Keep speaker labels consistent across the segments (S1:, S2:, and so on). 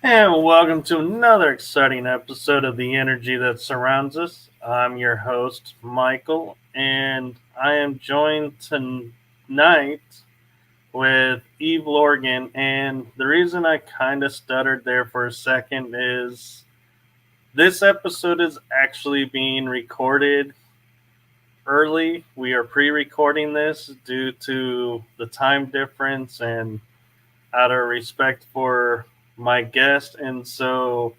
S1: And welcome to another exciting episode of The Energy That Surrounds Us. I'm your host, Michael, and I am joined tonight with Eve Lorgen. And the reason I kind of stuttered there for a second is this episode is actually being recorded early. We are pre recording this due to the time difference and out of respect for my guest. And so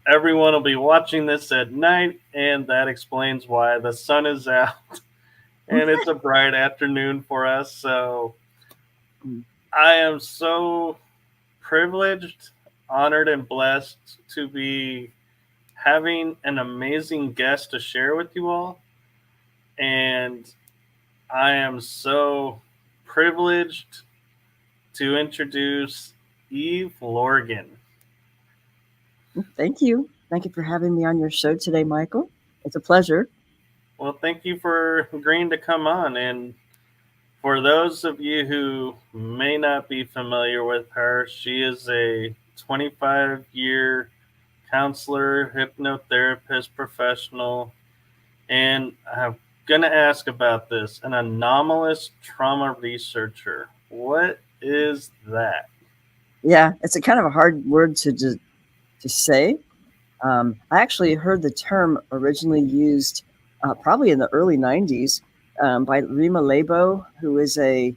S1: everyone will be watching this at night, and that explains why the sun is out and it's a bright afternoon for us. So I am so privileged, honored, and blessed to be having an amazing guest to share with you all. And I am so privileged to introduce Eve Lorgen.
S2: Thank you. Thank you for having me on your show today, Michael. It's a pleasure.
S1: Well, thank you for agreeing to come on. And for those of you who may not be familiar with her, she is a 25-year counselor, hypnotherapist professional, and I'm going to ask about this, an anomalous trauma researcher. What is that?
S2: Yeah, it's a kind of a hard word to say. I actually heard the term originally used probably in the early 90s by Rima Lebo, who is I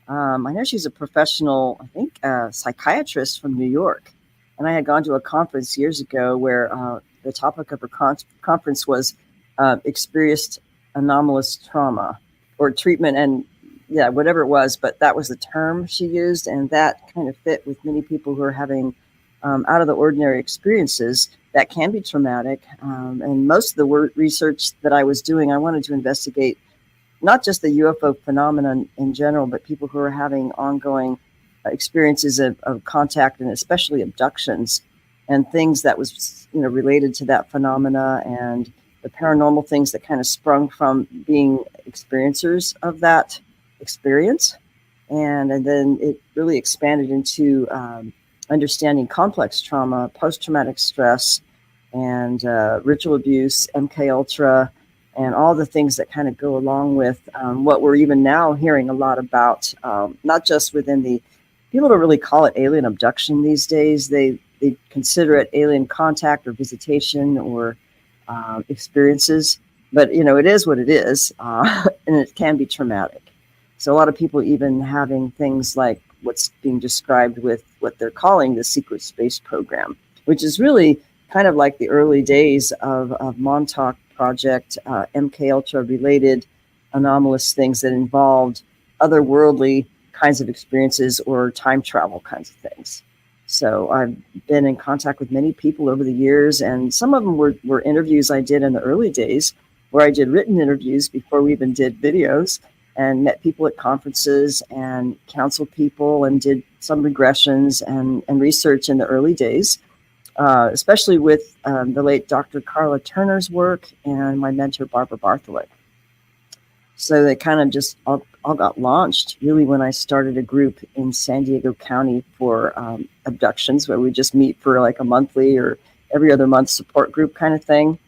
S2: know she's a professional, I think, psychiatrist from New York. And I had gone to a conference years ago where the topic of her conference was experienced anomalous trauma or treatment, and yeah, whatever it was, but that was the term she used, and that kind of fit with many people who are having out of the ordinary experiences that can be traumatic. And most of the research that I was doing, I wanted to investigate not just the UFO phenomenon in general, but people who are having ongoing experiences of contact, and especially abductions and things that was related to that phenomena, and the paranormal things that kind of sprung from being experiencers of that experience. And then it really expanded into understanding complex trauma, post-traumatic stress, and ritual abuse, MK Ultra, and all the things that kind of go along with what we're even now hearing a lot about, not just within the, people don't really call it alien abduction these days. They consider it alien contact or visitation or experiences, but it is what it is, and it can be traumatic. So a lot of people even having things like what's being described with what they're calling the secret space program, which is really kind of like the early days of Montauk Project, MK Ultra related anomalous things that involved otherworldly kinds of experiences or time travel kinds of things. So I've been in contact with many people over the years, and some of them were interviews I did in the early days, where I did written interviews before we even did videos, and met people at conferences and counseled people and did some regressions and research in the early days, especially with the late Dr. Karla Turner's work and my mentor, Barbara Bartholic. So they kind of just all got launched really when I started a group in San Diego County for abductions, where we just meet for like a monthly or every other month support group kind of thing.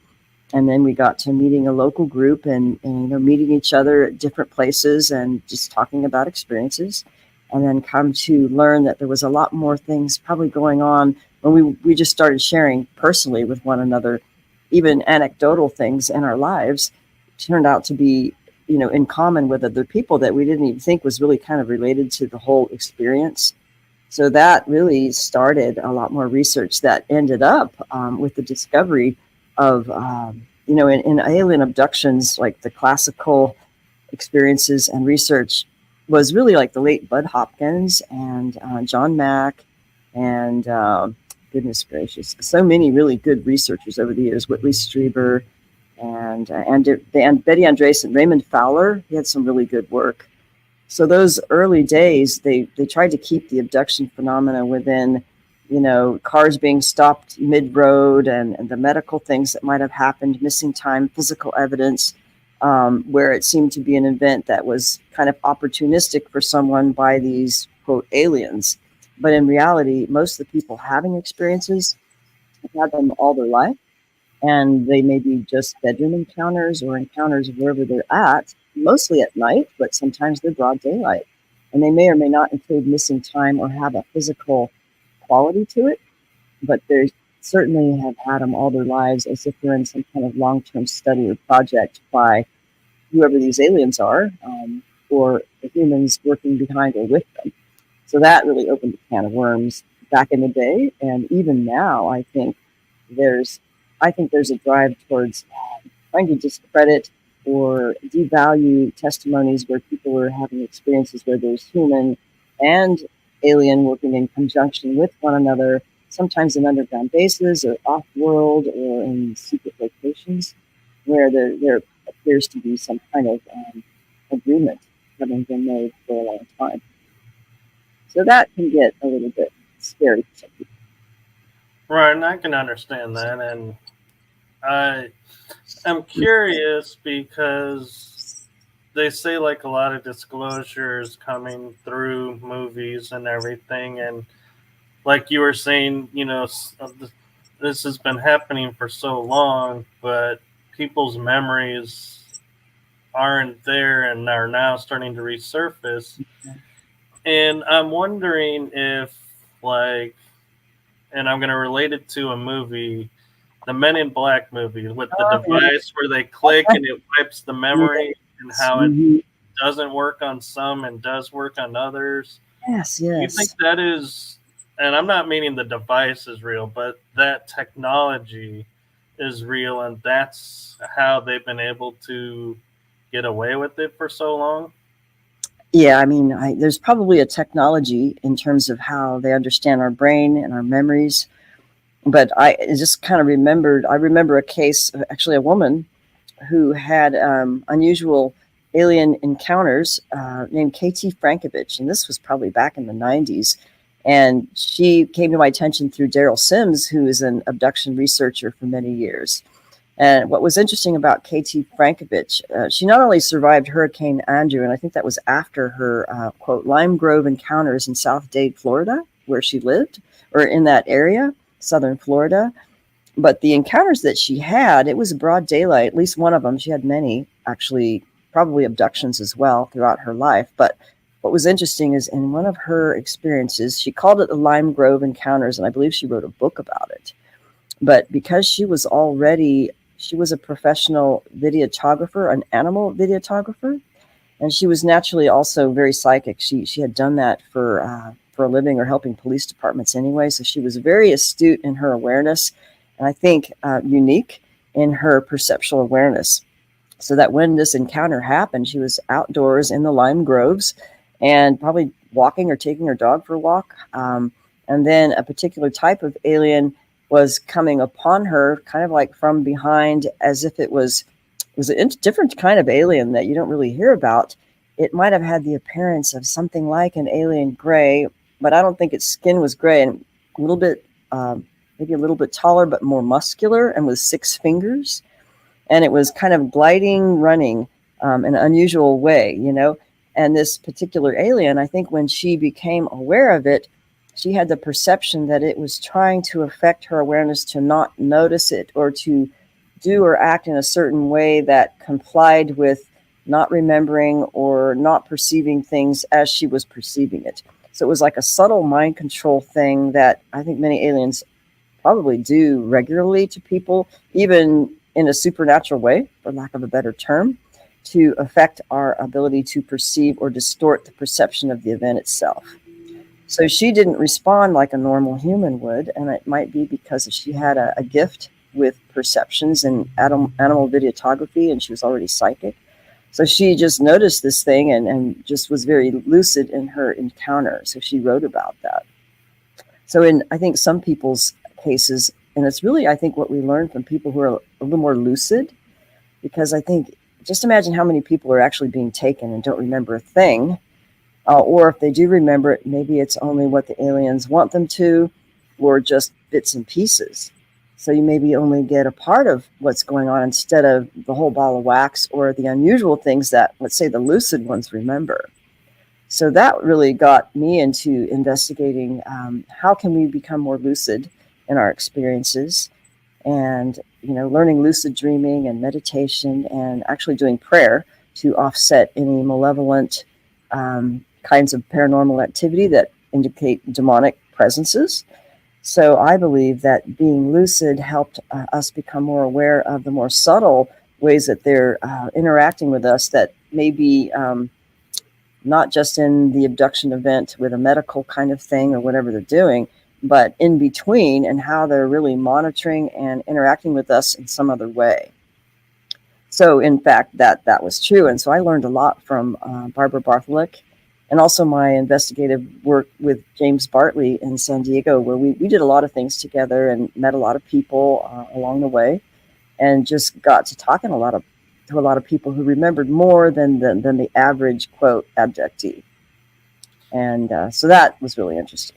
S2: And then we got to meeting a local group and meeting each other at different places and just talking about experiences. And then come to learn that there was a lot more things probably going on when we just started sharing personally with one another, even anecdotal things in our lives turned out to be, in common with other people that we didn't even think was really kind of related to the whole experience. So that really started a lot more research that ended up with the discovery of, in alien abductions, like the classical experiences and research was really like the late Bud Hopkins and John Mack and goodness gracious, so many really good researchers over the years, Whitley Strieber and Betty Andres and Raymond Fowler. He had some really good work. So those early days, they tried to keep the abduction phenomena within, cars being stopped mid-road and the medical things that might have happened, missing time, physical evidence, where it seemed to be an event that was kind of opportunistic for someone by these, quote, aliens. But in reality, most of the people having experiences have had them all their life, and they may be just bedroom encounters or encounters wherever they're at, mostly at night, but sometimes they're broad daylight. And they may or may not include missing time or have a physical quality to it, but they certainly have had them all their lives as if they're in some kind of long-term study or project by whoever these aliens are, or the humans working behind or with them. So that really opened a can of worms back in the day, and even now, there's I think there's a drive towards trying to discredit or devalue testimonies where people are having experiences where there's human and alien working in conjunction with one another, sometimes in underground bases or off-world or in secret locations, where there appears to be some kind of agreement having been made for a long time. So that can get a little bit scary for some people.
S1: Right, and I can understand that. And I'm curious because they say like a lot of disclosures coming through movies and everything. And like you were saying, this has been happening for so long, but people's memories aren't there and are now starting to resurface. And I'm wondering if, like, and I'm going to relate it to a movie, the Men in Black movie, with the device where they click and it wipes the memory, and how it doesn't work on some and does work on others.
S2: Yes.
S1: Do you think that is, and I'm not meaning the device is real, but that technology is real, and that's how they've been able to get away with it for so long?
S2: Yeah, I mean, there's probably a technology in terms of how they understand our brain and our memories. But I just kind of I remember a case, actually a woman who had unusual alien encounters named K.T. Frankovich. And this was probably back in the 90s. And she came to my attention through Daryl Sims, who is an abduction researcher for many years. And what was interesting about K.T. Frankovich, she not only survived Hurricane Andrew, and I think that was after her, quote, Lime Grove encounters in South Dade, Florida, where she lived, or in that area, southern Florida. But the encounters that she had, it was broad daylight, at least one of them. She had many, actually, probably abductions as well throughout her life. But what was interesting is in one of her experiences, she called it the Lime Grove encounters, and I believe she wrote a book about it. But because she was a professional videographer, an animal videographer, and she was naturally also very psychic. She had done that for a living or helping police departments anyway. So she was very astute in her awareness, and I think unique in her perceptual awareness. So that when this encounter happened, she was outdoors in the lime groves and probably walking or taking her dog for a walk. And then a particular type of alien was coming upon her kind of like from behind, as if it was a different kind of alien that you don't really hear about. It might have had the appearance of something like an alien gray, but I don't think its skin was gray, and a little bit, maybe a little bit taller, but more muscular and with 6 fingers. And it was kind of gliding, running in an unusual way, And this particular alien, I think when she became aware of it, she had the perception that it was trying to affect her awareness to not notice it or to do or act in a certain way that complied with not remembering or not perceiving things as she was perceiving it. So it was like a subtle mind control thing that I think many aliens probably do regularly to people, even in a supernatural way, for lack of a better term, to affect our ability to perceive or distort the perception of the event itself. So she didn't respond like a normal human would, and it might be because she had a gift with perceptions and animal videography, and she was already psychic. So she just noticed this thing and just was very lucid in her encounter. So she wrote about that. So in, I think, some people's cases, and it's really, I think, what we learn from people who are a little more lucid, because I think, just imagine how many people are actually being taken and don't remember a thing. Or if they do remember it, maybe it's only what the aliens want them to, or just bits and pieces. So you maybe only get a part of what's going on instead of the whole ball of wax or the unusual things that, let's say, the lucid ones remember. So that really got me into investigating how can we become more lucid in our experiences, and learning lucid dreaming and meditation, and actually doing prayer to offset any malevolent kinds of paranormal activity that indicate demonic presences. So I believe that being lucid helped us become more aware of the more subtle ways that they're interacting with us, that may be not just in the abduction event with a medical kind of thing or whatever they're doing, but in between, and how they're really monitoring and interacting with us in some other way. So, in fact, that was true. And so I learned a lot from Barbara Bartholic, and also my investigative work with James Bartley in San Diego, where we did a lot of things together and met a lot of people along the way, and just got to talking to a lot of people who remembered more than the average, quote, abductee. And so that was really interesting.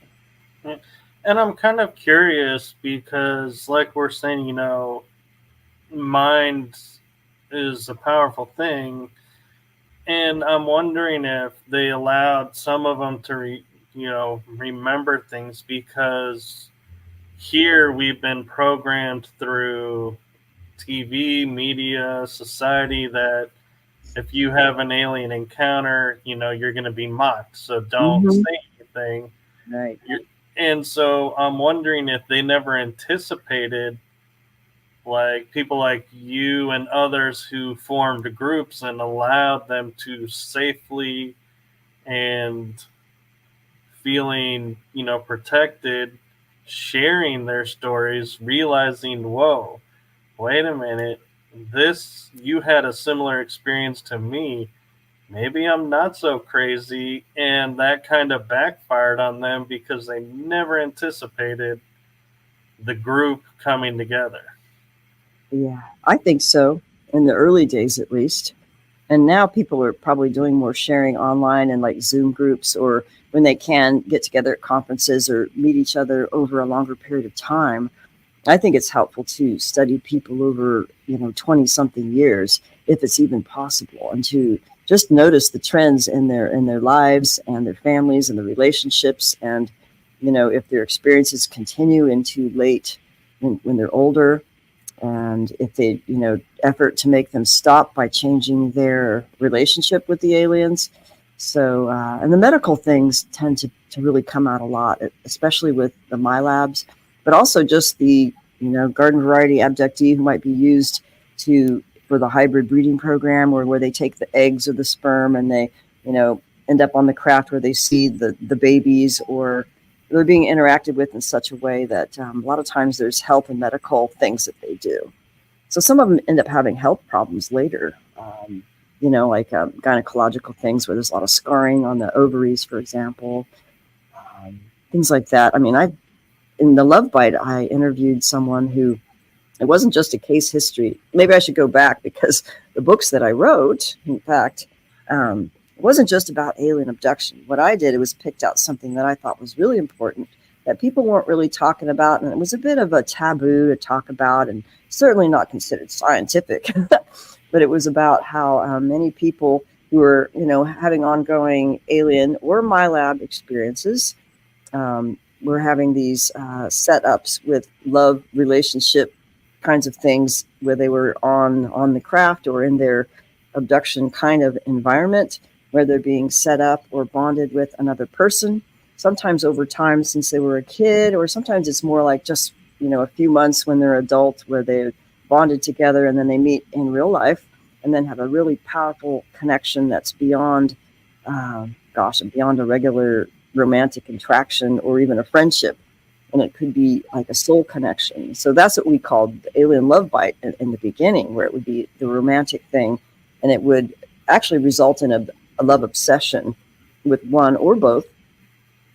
S1: And I'm kind of curious because, like we're saying, mind is a powerful thing. And I'm wondering if they allowed some of them to, remember things, because here we've been programmed through TV, media, society that if you have an alien encounter, you're going to be mocked. So don't say anything.
S2: Right.
S1: And so I'm wondering if they never anticipated, like, people like you and others who formed groups and allowed them to safely and feeling, protected, sharing their stories, realizing, whoa, wait a minute, you had a similar experience to me. Maybe I'm not so crazy. And that kind of backfired on them because they never anticipated the group coming together.
S2: Yeah, I think so, in the early days at least. And now people are probably doing more sharing online and like Zoom groups, or when they can get together at conferences or meet each other over a longer period of time. I think it's helpful to study people over 20 something years, if it's even possible, and to just notice the trends in their lives and their families and the relationships, and if their experiences continue into late when they're older, and if they effort to make them stop by changing their relationship with the aliens. So and the medical things tend to really come out a lot, especially with the milabs, but also just the garden variety abductee who might be used for the hybrid breeding program, or where they take the eggs or the sperm and they end up on the craft where they see the babies, or they're being interacted with in such a way that a lot of times there's health and medical things that they do. So some of them end up having health problems later, like gynecological things where there's a lot of scarring on the ovaries, for example, things like that. I mean, in the Love Bite, I interviewed someone who, it wasn't just a case history. Maybe I should go back, because the books that I wrote, in fact, it wasn't just about alien abduction. What I did was picked out something that I thought was really important that people weren't really talking about, and it was a bit of a taboo to talk about, and certainly not considered scientific. But it was about how many people who were, having ongoing alien or milab experiences, were having these setups with love relationship kinds of things, where they were on the craft or in their abduction kind of environment, where they're being set up or bonded with another person, sometimes over time since they were a kid, or sometimes it's more like just a few months when they're adult, where they bonded together and then they meet in real life and then have a really powerful connection that's beyond beyond a regular romantic attraction or even a friendship. And it could be like a soul connection. So that's what we called the alien love bite in the beginning, where it would be the romantic thing, and it would actually result in a love obsession with one or both.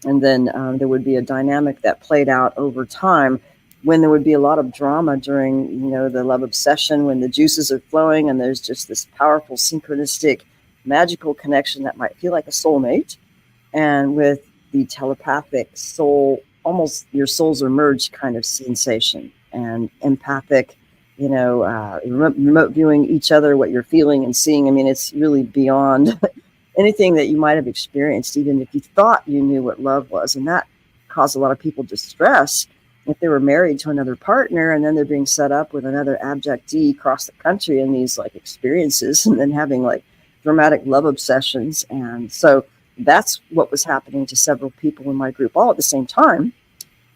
S2: And then there would be a dynamic that played out over time, when there would be a lot of drama during the love obsession, when the juices are flowing and there's just this powerful synchronistic magical connection that might feel like a soulmate, and with the telepathic soul, almost your souls are merged kind of sensation, and empathic, remote viewing each other, what you're feeling and seeing. I mean, it's really beyond anything that you might have experienced, even if you thought you knew what love was. And that caused a lot of people distress if they were married to another partner and then they're being set up with another abductee across the country in these like experiences, and then having like dramatic love obsessions. And so that's what was happening to several people in my group all at the same time.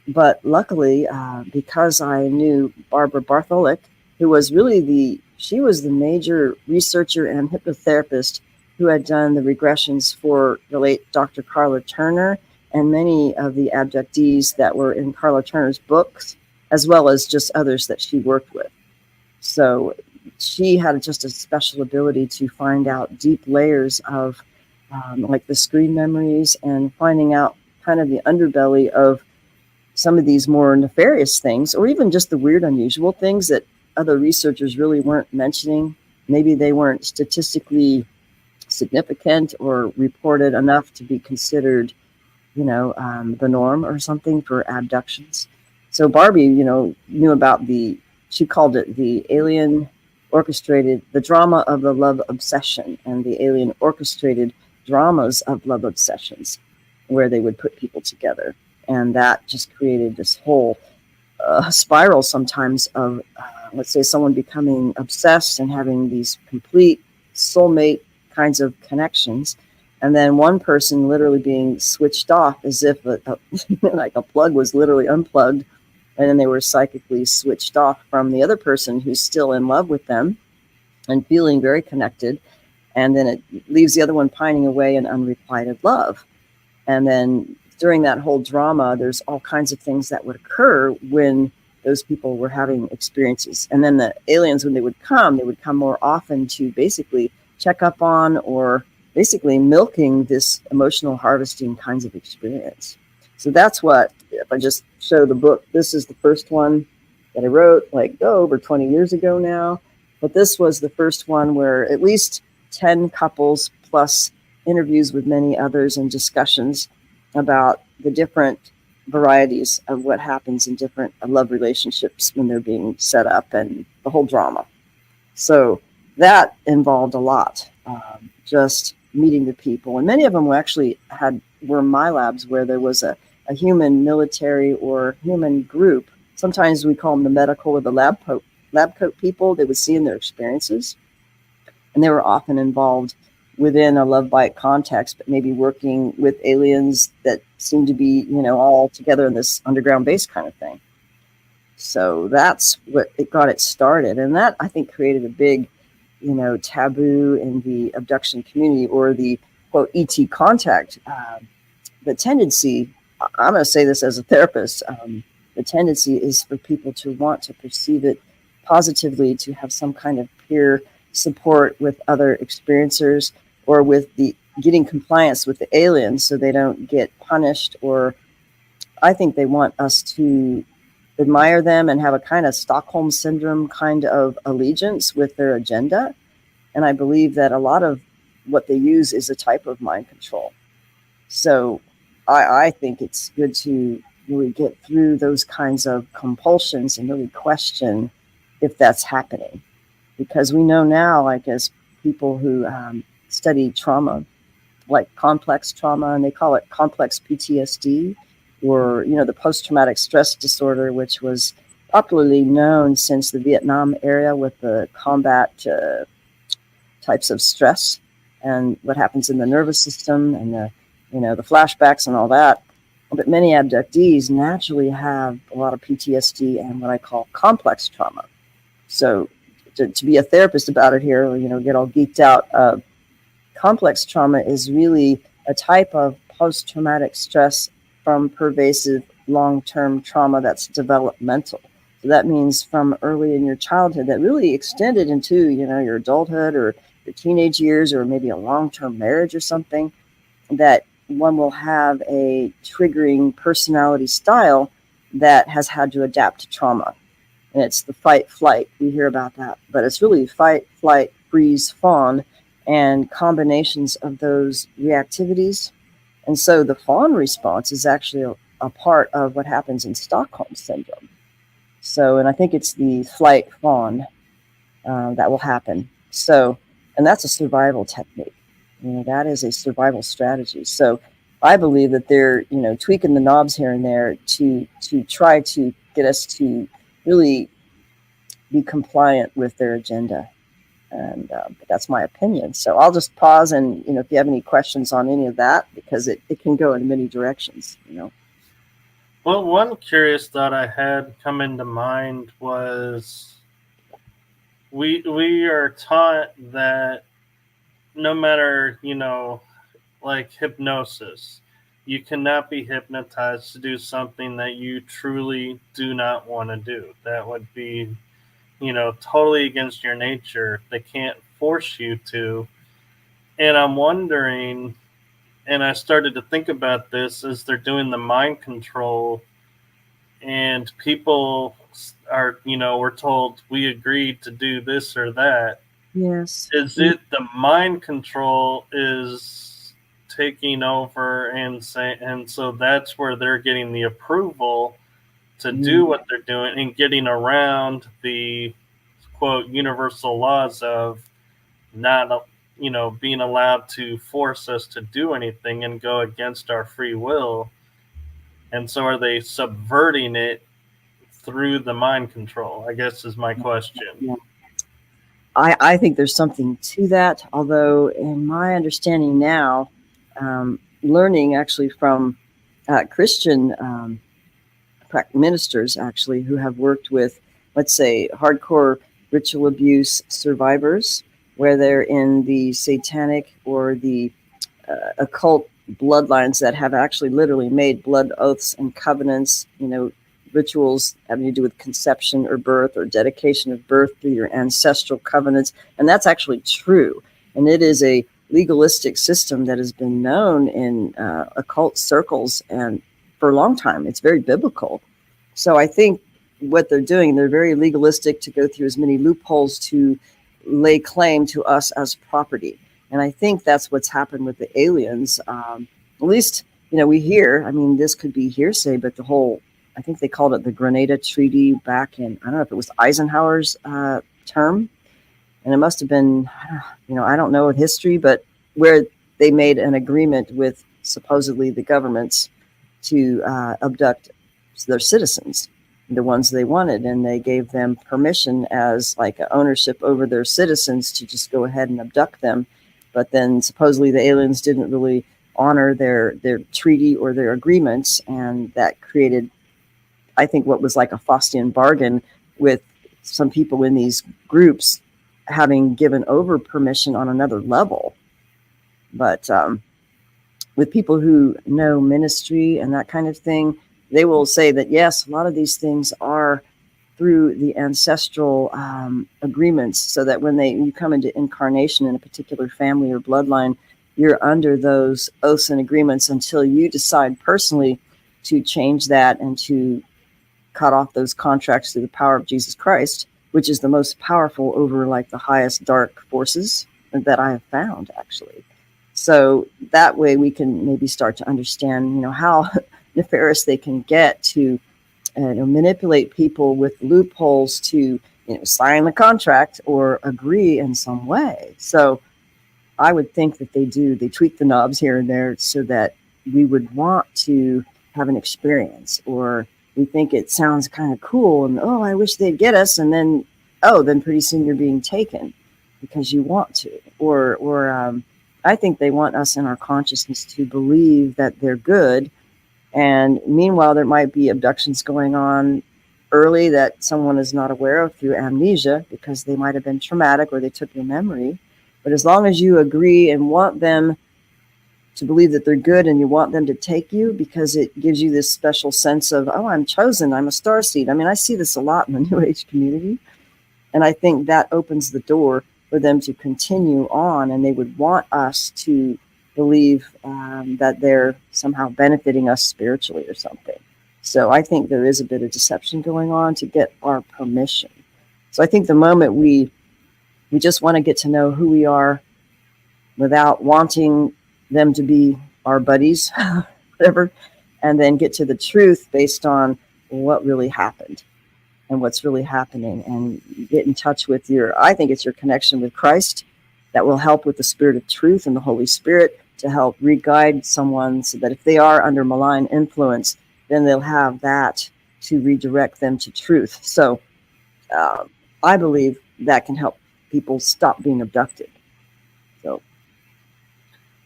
S2: But luckily, because I knew Barbara Bartholic, who was really she was the major researcher and hypnotherapist who had done the regressions for the late Dr. Karla Turner and many of the abductees that were in Karla Turner's books, as well as just others that she worked with. So she had just a special ability to find out deep layers of like the screen memories and finding out kind of the underbelly of some of these more nefarious things, or even just the weird, unusual things that other researchers really weren't mentioning. Maybe they weren't statistically significant or reported enough to be considered, the norm or something for abductions. So Barbie, knew about she called it the alien orchestrated, the drama of the love obsession, and the alien orchestrated dramas of love obsessions, where they would put people together. And that just created this whole spiral sometimes of, let's say, someone becoming obsessed and having these complete soulmate kinds of connections. And then one person literally being switched off as if like a plug was literally unplugged. And then they were psychically switched off from the other person who's still in love with them and feeling very connected. And then it leaves the other one pining away in unrequited love. And then during that whole drama, there's all kinds of things that would occur when those people were having experiences. And then the aliens, when they would come more often to basically check up on, or basically milking this emotional harvesting kinds of experience. So that's what, if I just show the book, this is the first one that I wrote over 20 years ago now. But this was the first one where at least 10 couples plus interviews with many others and discussions about the different varieties of what happens in different love relationships when they're being set up and the whole drama. So that involved a lot, just meeting the people. And many of them were milabs, where there was a human military or human group. Sometimes we call them the medical or the lab coat people. They would see in their experiences. And they were often involved within a love bite context, but maybe working with aliens that seem to be, all together in this underground base kind of thing. So that's what it got it started. And that, I think, created a big, taboo in the abduction community, or the, quote, ET contact. The tendency, I'm going to say this as a therapist, the tendency is for people to want to perceive it positively, to have some kind of peer support with other experiencers, or with the getting compliance with the aliens so they don't get punished. Or I think they want us to admire them and have a kind of Stockholm syndrome kind of allegiance with their agenda. And I believe that a lot of what they use is a type of mind control. So I think it's good to really get through those kinds of compulsions and really question if that's happening. Because we know now, as people who study trauma, like complex trauma, and they call it complex PTSD, or, the post-traumatic stress disorder, which was popularly known since the Vietnam era with the combat types of stress and what happens in the nervous system and the flashbacks and all that. But many abductees naturally have a lot of PTSD and what I call complex trauma. So to be a therapist about it here, get all geeked out, complex trauma is really a type of post-traumatic stress from pervasive long-term trauma that's developmental. So that means from early in your childhood that really extended into, your adulthood or your teenage years, or maybe a long-term marriage or something, that one will have a triggering personality style that has had to adapt to trauma. And it's the fight, flight. We hear about that. But it's really fight, flight, freeze, fawn, and combinations of those reactivities. And so the fawn response is actually a part of what happens in Stockholm syndrome. So, and I think it's the flight fawn that will happen. So, and that's a survival technique. That is a survival strategy. So I believe that they're, tweaking the knobs here and there to try to get us to really be compliant with their agenda. And but that's my opinion. So I'll just pause, and if you have any questions on any of that, because it can go in many directions.
S1: Well, one curious thought I had come into mind was we are taught that no matter, like hypnosis, you cannot be hypnotized to do something that you truly do not want to do. That would be, totally against your nature. They can't force you to. And I'm wondering, and I started to think about this as they're doing the mind control, and people are, we're told we agreed to do this or that.
S2: Yes.
S1: Is it the mind control is taking over and so that's where they're getting the approval to do what they're doing and getting around the quote universal laws of not being allowed to force us to do anything and go against our free will. And so are they subverting it through the mind control, I guess, is my question.
S2: Yeah. I think there's something to that, although in my understanding now, learning actually from Christian ministers actually who have worked with, let's say, hardcore ritual abuse survivors, where they're in the satanic or the occult bloodlines that have actually literally made blood oaths and covenants, rituals having to do with conception or birth or dedication of birth through your ancestral covenants. And that's actually true. And it is a legalistic system that has been known in occult circles and for a long time. It's very biblical. So I think what they're doing, they're very legalistic to go through as many loopholes to lay claim to us as property. And I think that's what's happened with the aliens. At least, we hear, I mean, this could be hearsay, but the whole, I think they called it the Grenada Treaty back in, I don't know if it was Eisenhower's term. And it must have been, I don't know history, but where they made an agreement with supposedly the governments to abduct their citizens, the ones they wanted. And they gave them permission as like ownership over their citizens to just go ahead and abduct them. But then supposedly the aliens didn't really honor their treaty or their agreements. And that created, I think, what was like a Faustian bargain with some people in these groups having given over permission on another level. But with people who know ministry and that kind of thing, they will say that, yes, a lot of these things are through the ancestral agreements, so that when you come into incarnation in a particular family or bloodline, you're under those oaths and agreements until you decide personally to change that and to cut off those contracts through the power of Jesus Christ, which is the most powerful over like the highest dark forces that I have found, actually. So that way we can maybe start to understand, how nefarious they can get to manipulate people with loopholes to, sign the contract or agree in some way. So I would think that they tweak the knobs here and there so that we would want to have an experience, or we think it sounds kind of cool and, oh, I wish they'd get us. And then, then pretty soon you're being taken because you want to, or I think they want us in our consciousness to believe that they're good. And meanwhile, there might be abductions going on early that someone is not aware of through amnesia because they might have been traumatic or they took your memory. But as long as you agree and want them to believe that they're good and you want them to take you, because it gives you this special sense of, oh, I'm chosen, I'm a starseed. I mean, I see this a lot in the New Age community. And I think that opens the door for them to continue on, and they would want us to believe that they're somehow benefiting us spiritually or something. So I think there is a bit of deception going on to get our permission. So I think the moment we just want to get to know who we are without wanting them to be our buddies, whatever, and then get to the truth based on what really happened and what's really happening, and get in touch with I think it's your connection with Christ that will help with the spirit of truth and the Holy Spirit to help re-guide someone, so that if they are under malign influence, then they'll have that to redirect them to truth. So I believe that can help people stop being abducted. So,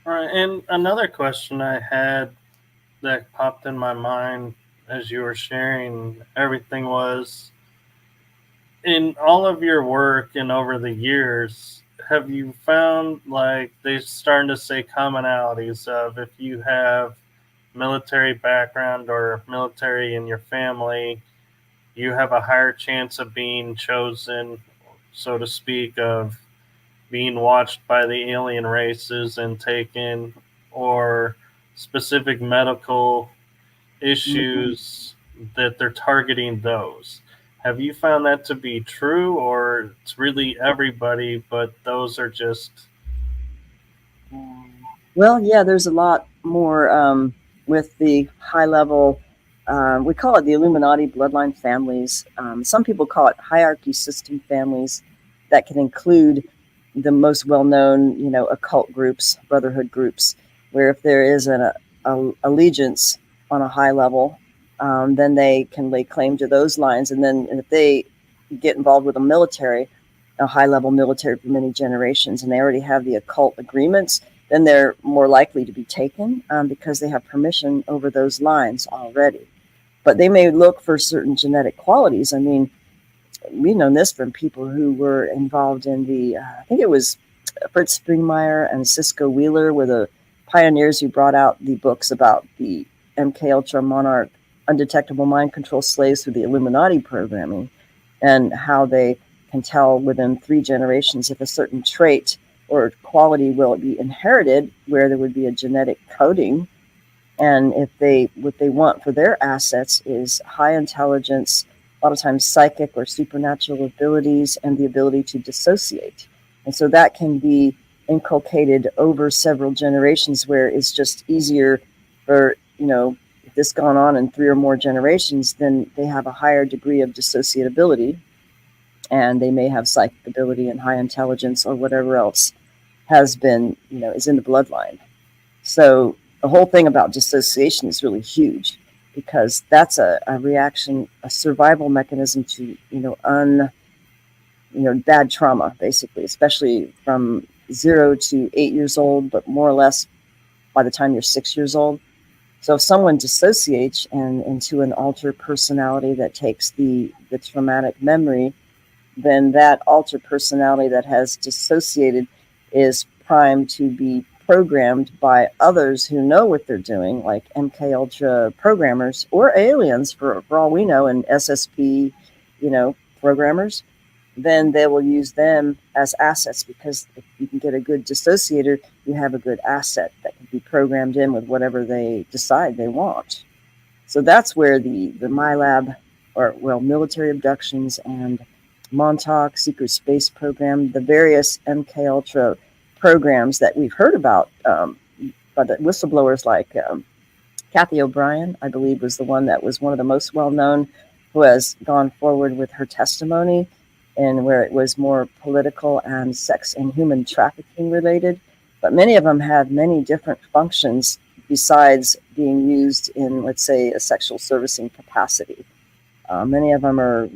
S1: All right, and another question I had that popped in my mind as you were sharing everything was, in all of your work and over the years, have you found like they starting to say commonalities of, if you have military background or military in your family, you have a higher chance of being chosen, so to speak, of being watched by the alien races and taken, or specific medical issues that they're targeting those. Have you found that to be true, or it's really everybody, but those are just.
S2: well, yeah, there's a lot more with the high level. We call it the Illuminati bloodline families. Some people call it hierarchy system families, that can include the most well-known, occult groups, brotherhood groups, where if there is an allegiance on a high level, then they can lay claim to those lines. And then if they get involved with a high-level military for many generations, and they already have the occult agreements, then they're more likely to be taken, because they have permission over those lines already. But they may look for certain genetic qualities. I mean, we've known this from people who were involved in the, I think it was Fritz Springmeier and Cisco Wheeler were the pioneers who brought out the books about the MK Ultra Monarch undetectable mind control slaves through the Illuminati programming, and how they can tell within 3 generations if a certain trait or quality will be inherited, where there would be a genetic coding. And if what they want for their assets is high intelligence, a lot of times psychic or supernatural abilities, and the ability to dissociate. And so that can be inculcated over several generations, where it's just easier for, if this gone on in 3 or more generations, then they have a higher degree of dissociability, and they may have psychic ability and high intelligence, or whatever else has been, is in the bloodline. So the whole thing about dissociation is really huge, because that's a reaction, a survival mechanism to, bad trauma, basically, especially from 0 to 8 years old, but more or less by the time you're 6 years old. So if someone dissociates into an altered personality that takes the traumatic memory, then that altered personality that has dissociated is primed to be programmed by others who know what they're doing, like MK Ultra programmers or aliens, for all we know, and SSP, programmers. Then they will use them as assets, because if you can get a good dissociator, you have a good asset that can be programmed in with whatever they decide they want. So that's where the milab, military abductions, and Montauk secret space program, the various MK Ultra programs that we've heard about, by the whistleblowers like Kathy O'Brien, I believe, was the one that was one of the most well-known, who has gone forward with her testimony, and where it was more political and sex and human trafficking related. But many of them have many different functions besides being used in, let's say, a sexual servicing capacity. Many of them are,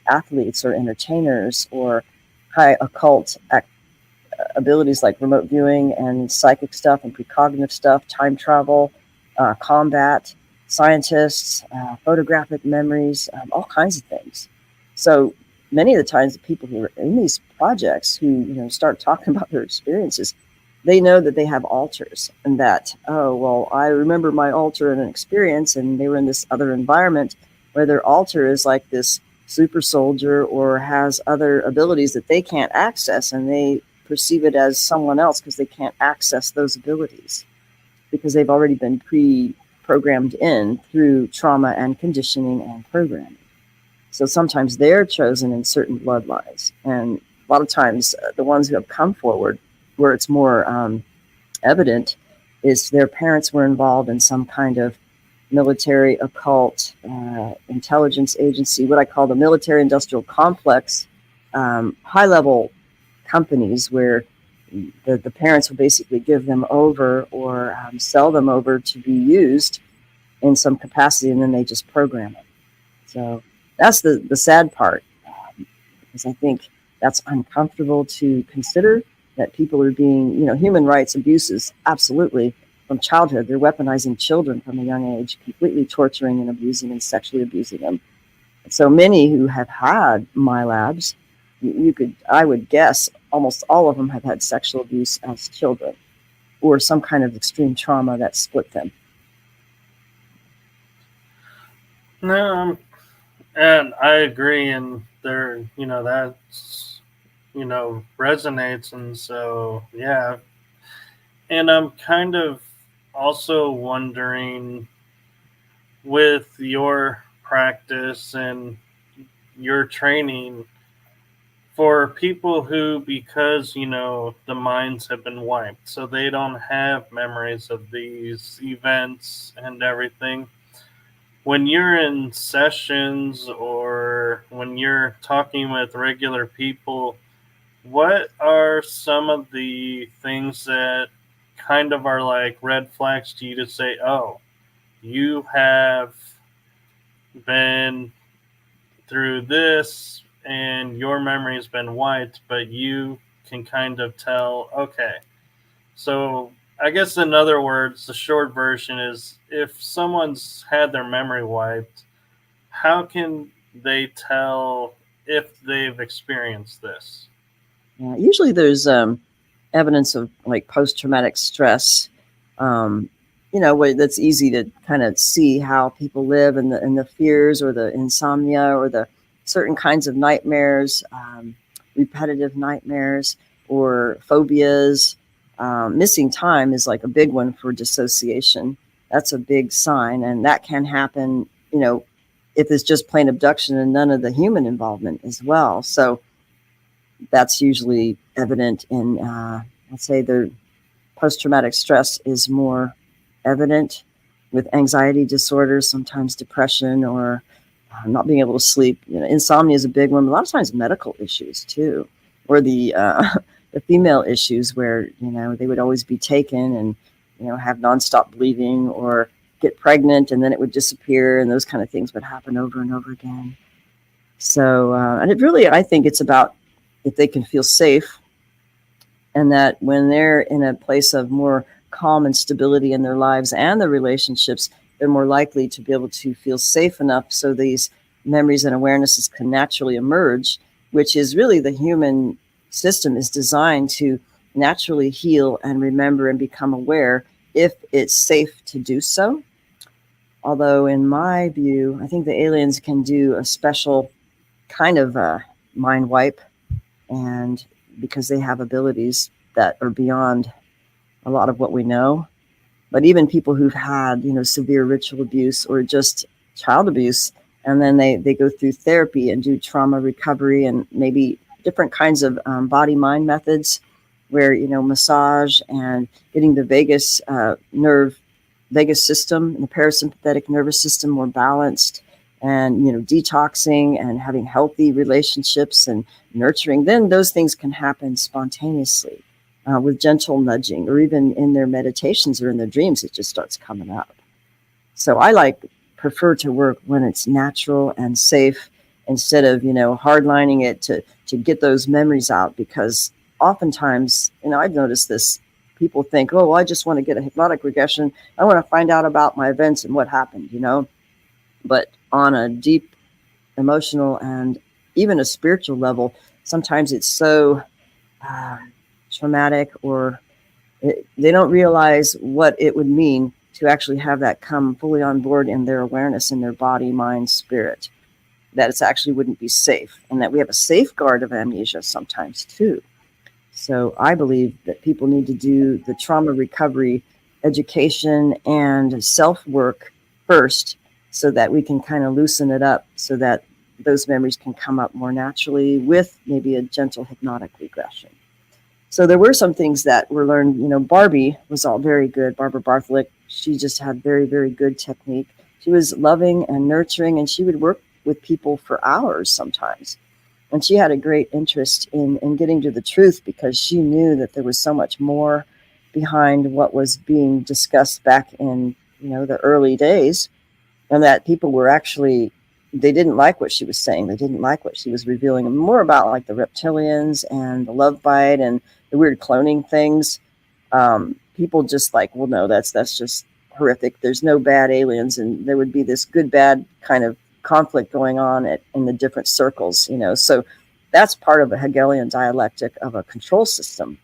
S2: athletes or entertainers, or high occult abilities like remote viewing and psychic stuff and precognitive stuff, time travel, combat, scientists, photographic memories, all kinds of things. So many of the times, the people who are in these projects who, start talking about their experiences, they know that they have alters, and that, oh, well, I remember my alter in an experience, and they were in this other environment where their alter is like this super soldier, or has other abilities that they can't access, and they perceive it as someone else because they can't access those abilities, because they've already been pre-programmed in through trauma and conditioning and programming. So sometimes they're chosen in certain bloodlines, and a lot of times the ones who have come forward, where it's more evident, is their parents were involved in some kind of military, occult, intelligence agency, what I call the military industrial complex, high-level companies where the parents will basically give them over or sell them over to be used in some capacity, and then they just program it. So that's the sad part, because I think that's uncomfortable to consider, that people are being, human rights abuses, absolutely, from childhood. They're weaponizing children from a young age, completely torturing and abusing and sexually abusing them. So many who have had milabs, I would guess almost all of them have had sexual abuse as children or some kind of extreme trauma that split them.
S1: No, and I agree, and there, that's, resonates, and so yeah, and I'm kind of also wondering with your practice and your training for people who, because the minds have been wiped, so they don't have memories of these events and everything. When you're in sessions or when you're talking with regular people, what are some of the things that kind of are like red flags to you to say, oh, you have been through this and your memory has been wiped, but you can kind of tell, okay. So I guess in other words, the short version is if someone's had their memory wiped, how can they tell if they've experienced this?
S2: Usually there's evidence of like post-traumatic stress, where that's easy to kind of see how people live, and the fears or the insomnia or the certain kinds of nightmares, repetitive nightmares or phobias. Missing time is like a big one for dissociation. That's a big sign, and that can happen, if it's just plain abduction and none of the human involvement as well. So that's usually evident in, let's say, the post-traumatic stress is more evident with anxiety disorders, sometimes depression, or not being able to sleep. Insomnia is a big one. A lot of times medical issues too, or the female issues where, they would always be taken and, have nonstop bleeding or get pregnant and then it would disappear, and those kind of things would happen over and over again. So, and it really, I think it's about if they can feel safe, and that when they're in a place of more calm and stability in their lives and their relationships, they're more likely to be able to feel safe enough so these memories and awarenesses can naturally emerge, which is really the human system is designed to naturally heal and remember and become aware if it's safe to do so. Although in my view, I think the aliens can do a special kind of mind wipe, and because they have abilities that are beyond a lot of what we know. But even people who've had, severe ritual abuse or just child abuse, and then they go through therapy and do trauma recovery and maybe different kinds of body-mind methods where, massage and getting the vagus system and the parasympathetic nervous system more balanced, and, detoxing and having healthy relationships and nurturing, then those things can happen spontaneously with gentle nudging, or even in their meditations or in their dreams, it just starts coming up. So I prefer to work when it's natural and safe, instead of, hardlining it to get those memories out, because oftentimes, I've noticed this, people think, oh, I just want to get a hypnotic regression. I want to find out about my events and what happened, But on a deep emotional and even a spiritual level, sometimes it's so traumatic, or they don't realize what it would mean to actually have that come fully on board in their awareness, in their body, mind, spirit, that it actually wouldn't be safe, and that we have a safeguard of amnesia sometimes too. So I believe that people need to do the trauma recovery education and self-work first, so that we can kind of loosen it up, so that those memories can come up more naturally with maybe a gentle hypnotic regression. So there were some things that were learned. Barbie was all very good. Barbara Bartholic, she just had very, very good technique. She was loving and nurturing, and she would work with people for hours sometimes. And she had a great interest in getting to the truth, because she knew that there was so much more behind what was being discussed back in, the early days, and that people were actually, they didn't like what she was saying. They didn't like what she was revealing, and more about like the reptilians and the love bite and the weird cloning things. People just like, well, no, that's just horrific. There's no bad aliens, and there would be this good bad kind of conflict going on in the different circles. So that's part of a Hegelian dialectic of a control system,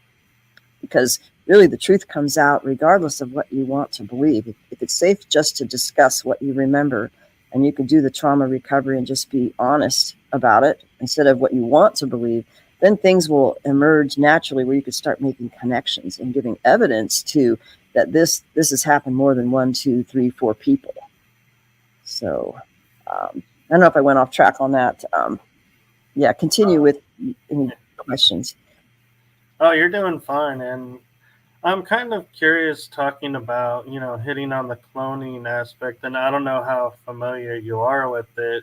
S2: because really the truth comes out regardless of what you want to believe. If it's safe just to discuss what you remember, and you can do the trauma recovery and just be honest about it instead of what you want to believe, then things will emerge naturally where you can start making connections and giving evidence to that this has happened more than 1, 2, 3, 4 people. So I don't know if I went off track on that. Continue with any questions.
S1: Oh, you're doing fine. And I'm kind of curious talking about, hitting on the cloning aspect. And I don't know how familiar you are with it,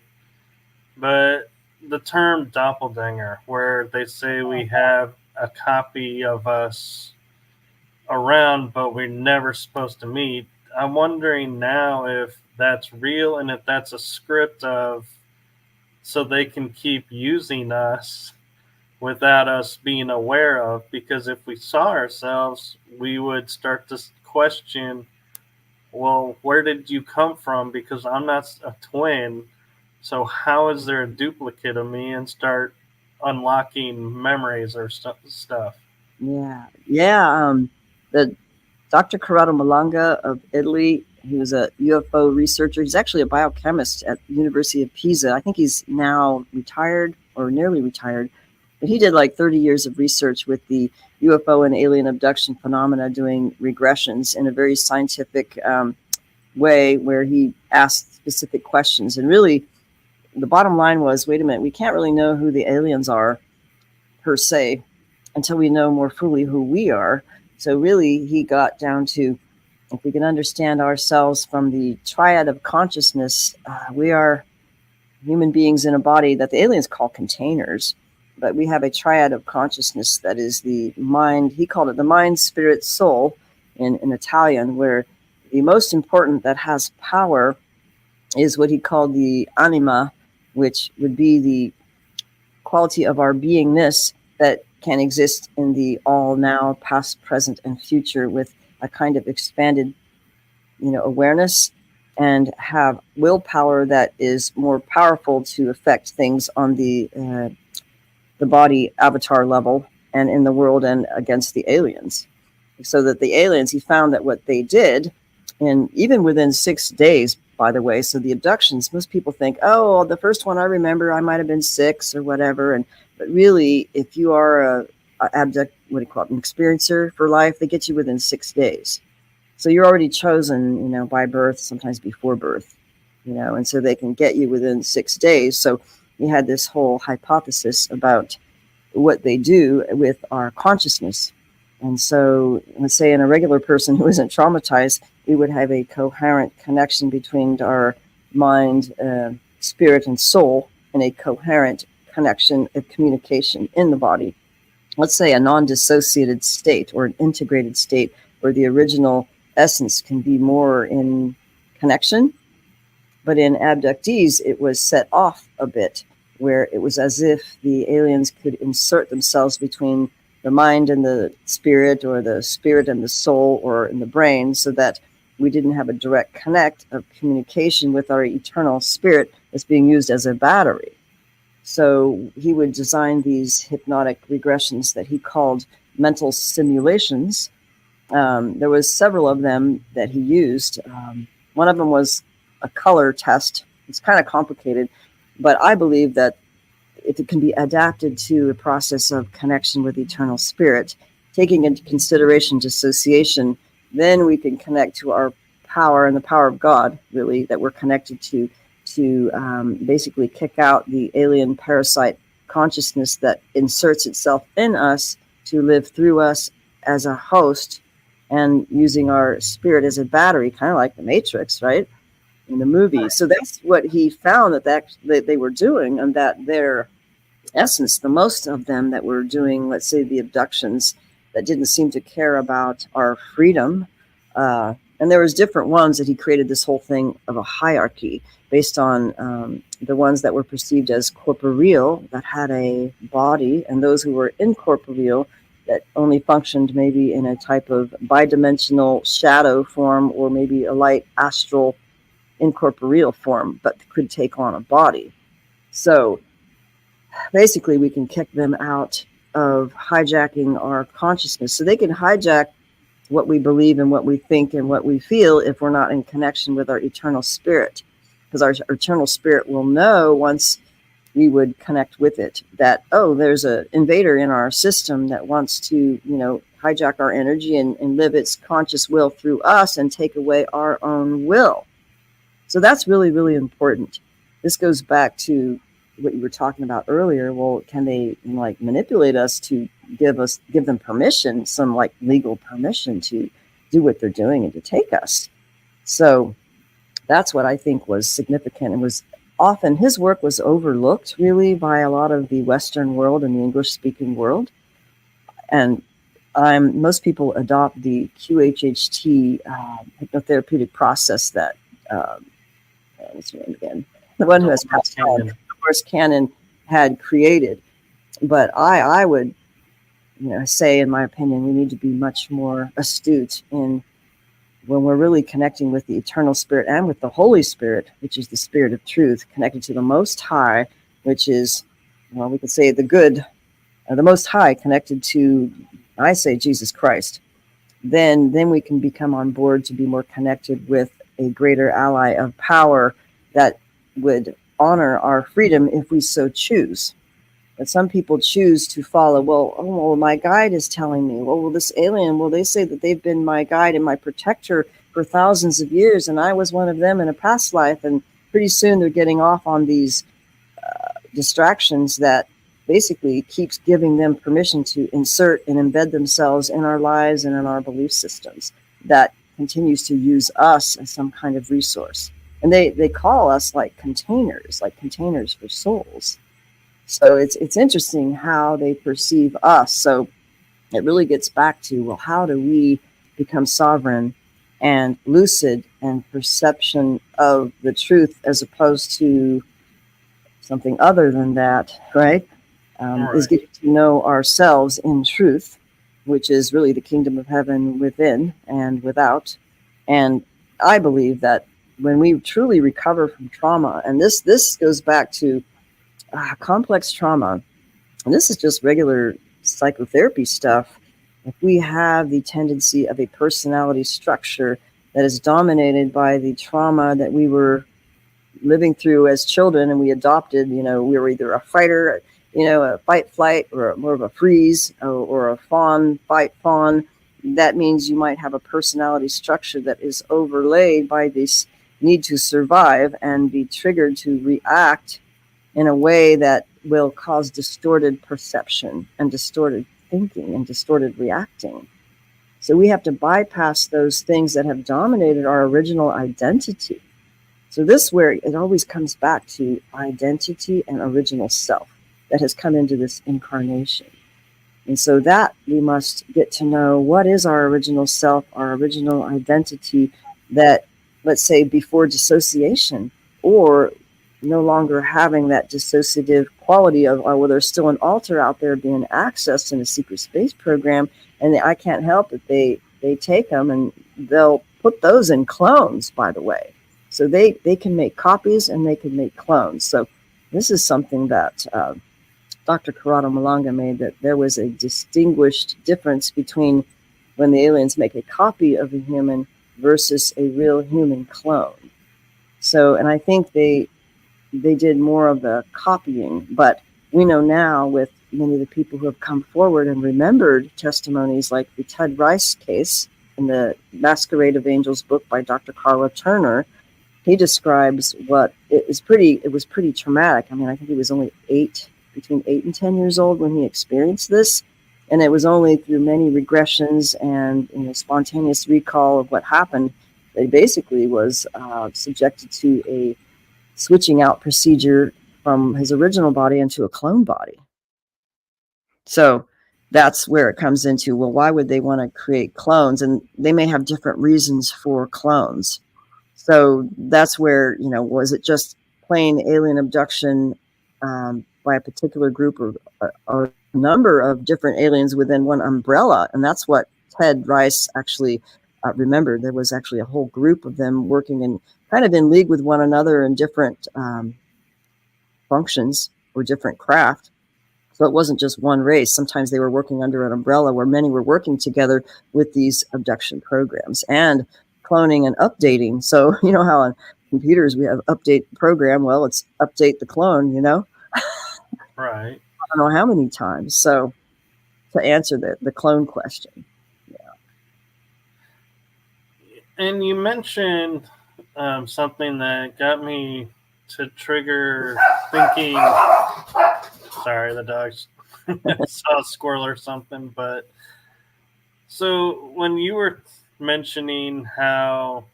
S1: but the term doppelganger, where they say we have a copy of us around, but we're never supposed to meet. I'm wondering now if that's real and if that's a script of so they can keep using us without us being aware of, because if we saw ourselves, we would start to question, well, where did you come from? Because I'm not a twin. So how is there a duplicate of me, and start unlocking memories or stuff?
S2: Yeah. The Dr. Corrado Malanga of Italy, he was a UFO researcher. He's actually a biochemist at the University of Pisa. I think he's now retired or nearly retired. But he did like 30 years of research with the UFO and alien abduction phenomena, doing regressions in a very scientific way, where he asked specific questions. And really, the bottom line was, wait a minute, we can't really know who the aliens are per se until we know more fully who we are. So really, he got down to, if we can understand ourselves from the triad of consciousness, we are human beings in a body that the aliens call containers. But we have a triad of consciousness that is the mind. He called it the mind, spirit, soul in Italian, where the most important that has power is what he called the anima, which would be the quality of our beingness that can exist in the all now, past, present, and future, with a kind of expanded, awareness, and have willpower that is more powerful to affect things on the body avatar level and in the world and against the aliens. So that the aliens, he found that what they did, and even within 6 days, by the way, so the abductions, most people think, oh, the first one I remember, I might have been 6 or whatever. But really, if you are an experiencer for life, they get you within 6 days. So you're already chosen, by birth, sometimes before birth, and so they can get you within 6 days. So we had this whole hypothesis about what they do with our consciousness. And so, let's say in a regular person who isn't traumatized, we would have a coherent connection between our mind, spirit, and soul, and a coherent connection of communication in the body. Let's say a non-dissociated state or an integrated state where the original essence can be more in connection. But in abductees, it was set off a bit, where it was as if the aliens could insert themselves between the mind and the spirit, or the spirit and the soul, or in the brain, so that we didn't have a direct connect of communication with our eternal spirit that's being used as a battery. So he would design these hypnotic regressions that he called mental simulations. There was several of them that he used. One of them was a color test. It's kind of complicated, but I believe that if it can be adapted to a process of connection with eternal spirit, taking into consideration dissociation, then we can connect to our power and the power of God, really, that we're connected to basically kick out the alien parasite consciousness that inserts itself in us to live through us as a host, and using our spirit as a battery, kind of like the Matrix, right? In the movie. So that's what he found that they were doing, and that their essence, the most of them that were doing, let's say, the abductions that didn't seem to care about our freedom. And there was different ones that he created this whole thing of a hierarchy based on the ones that were perceived as corporeal, that had a body, and those who were incorporeal, that only functioned maybe in a type of bidimensional shadow form, or maybe a light astral incorporeal form, but could take on a body. So basically we can kick them out of hijacking our consciousness. So they can hijack what we believe and what we think and what we feel if we're not in connection with our eternal spirit, because our eternal spirit will know, once we would connect with it, that, oh, there's an invader in our system that wants to, hijack our energy and live its conscious will through us and take away our own will. So that's really, really important. This goes back to what you were talking about earlier. Well, can they manipulate us to give them permission, some legal permission to do what they're doing and to take us? So that's what I think was significant, and was often his work was overlooked really by a lot of the Western world and the English speaking world. And most people adopt the QHHT hypnotherapeutic process that what's her name again? The one who has passed on, Dolores Cannon, had created. But I would say, in my opinion, we need to be much more astute in when we're really connecting with the eternal spirit and with the Holy Spirit, which is the spirit of truth, connected to the Most High, which is, we could say the good, the Most High, connected to, I say, Jesus Christ. Then we can become on board to be more connected with a greater ally of power that would honor our freedom if we so choose. But some people choose to follow, well, my guide is telling me, well, this alien, they say that they've been my guide and my protector for thousands of years, and I was one of them in a past life. And pretty soon they're getting off on these distractions that basically keeps giving them permission to insert and embed themselves in our lives and in our belief systems, that continues to use us as some kind of resource. And they call us containers for souls. So it's interesting how they perceive us. So it really gets back to, well, how do we become sovereign and lucid and perception of the truth, as opposed to something other than that, right? Is getting to know ourselves in truth, which is really the kingdom of heaven within and without. And I believe that when we truly recover from trauma, and this goes back to complex trauma, and this is just regular psychotherapy stuff. If we have the tendency of a personality structure that is dominated by the trauma that we were living through as children, and we adopted, we were either a fighter, a fight flight, or more of a freeze, or a fawn fight fawn, that means you might have a personality structure that is overlaid by this need to survive and be triggered to react in a way that will cause distorted perception and distorted thinking and distorted reacting. So we have to bypass those things that have dominated our original identity. So this, where it always comes back to identity and original self that has come into this incarnation. And so that we must get to know, what is our original self, our original identity, that, let's say, before dissociation, or no longer having that dissociative quality of, there's still an altar out there being accessed in a secret space program, and I can't help it. They take them, and they'll put those in clones, by the way. So they can make copies and they can make clones. So this is something that Dr. Corrado Malanga made, that there was a distinguished difference between when the aliens make a copy of a human versus a real human clone. So, and I think they did more of the copying, but we know now, with many of the people who have come forward and remembered testimonies, like the Ted Rice case in the Masquerade of Angels book by Dr. Karla Turner. He describes what it was pretty traumatic. I mean, I think he was only between 8 and 10 years old when he experienced this. And it was only through many regressions and spontaneous recall of what happened that he basically was subjected to a switching out procedure from his original body into a clone body. So that's where it comes into, well, why would they want to create clones? And they may have different reasons for clones. So that's where, was it just plain alien abduction by a particular group or a number of different aliens within one umbrella? And that's what Ted Rice actually remembered. There was actually a whole group of them working in kind of in league with one another in different functions or different craft. So it wasn't just one race. Sometimes they were working under an umbrella where many were working together with these abduction programs and cloning and updating. So you know how on computers we have update program. Well, it's update the clone,
S1: Right.
S2: I don't know how many times. So to answer the clone question.
S1: And you mentioned something that got me to trigger thinking. Sorry, the dogs saw a squirrel or something. But so when you were mentioning how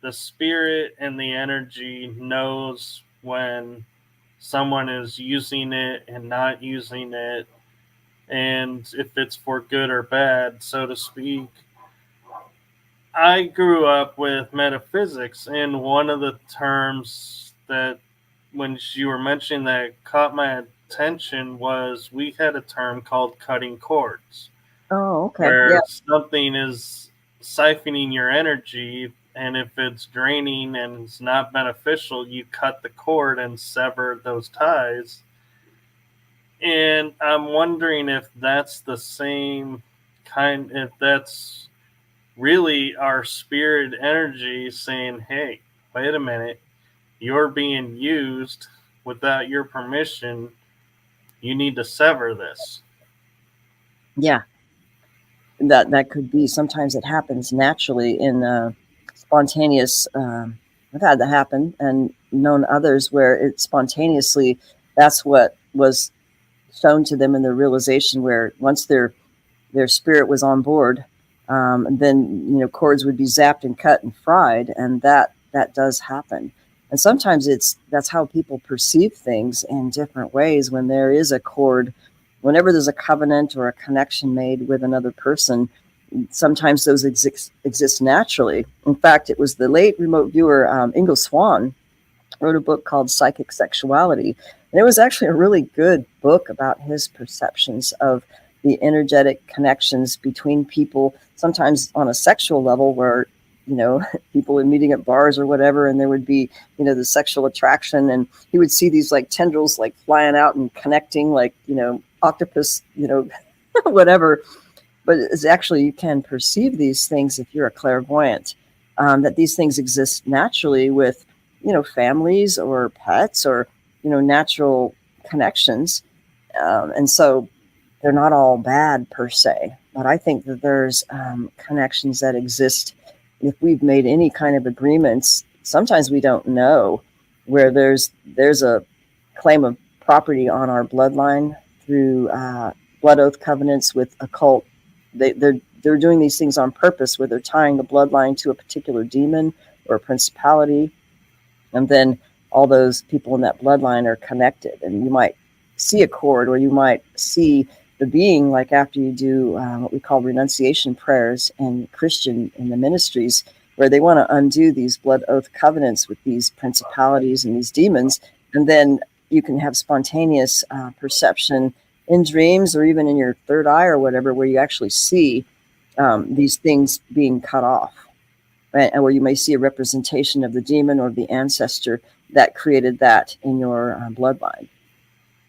S1: the spirit and the energy knows when someone is using it and not using it, and if it's for good or bad, so to speak. I grew up with metaphysics, and one of the terms that, when you were mentioning that, caught my attention was we had a term called cutting cords,
S2: Oh, okay.
S1: where
S2: Yeah.
S1: something is siphoning your energy, and if it's draining and it's not beneficial, you cut the cord and sever those ties. And I'm wondering if that's the same kind, if that's really our spirit energy saying, hey, wait a minute, you're being used without your permission. You need to sever this.
S2: Yeah. That could be. Sometimes it happens naturally in spontaneous. I've had that happen and known others where it spontaneously, that's what was shown to them in their realization, where once their spirit was on board, then cords would be zapped and cut and fried, and that does happen. And sometimes that's how people perceive things in different ways. When there is a cord, whenever there's a covenant or a connection made with another person, sometimes those exist naturally. In fact, it was the late remote viewer Ingo Swann wrote a book called Psychic Sexuality. And it was actually a really good book about his perceptions of the energetic connections between people, sometimes on a sexual level where, people were meeting at bars or whatever, and there would be, the sexual attraction, and he would see these like tendrils like flying out and connecting like, octopus, whatever. But it's actually, you can perceive these things if you're a clairvoyant, that these things exist naturally with, families or pets or, natural connections. And so they're not all bad per se. But I think that there's connections that exist if we've made any kind of agreements. Sometimes we don't know, where there's a claim of property on our bloodline through blood oath covenants with occult. They're doing these things on purpose, where they're tying the bloodline to a particular demon or a principality, and then all those people in that bloodline are connected. And you might see a cord, or you might see the being, like after you do what we call renunciation prayers in the ministries, where they want to undo these blood oath covenants with these principalities and these demons. And then you can have spontaneous perception in dreams, or even in your third eye or whatever, where you actually see these things being cut off, right? And where you may see a representation of the demon or the ancestor that created that in your bloodline.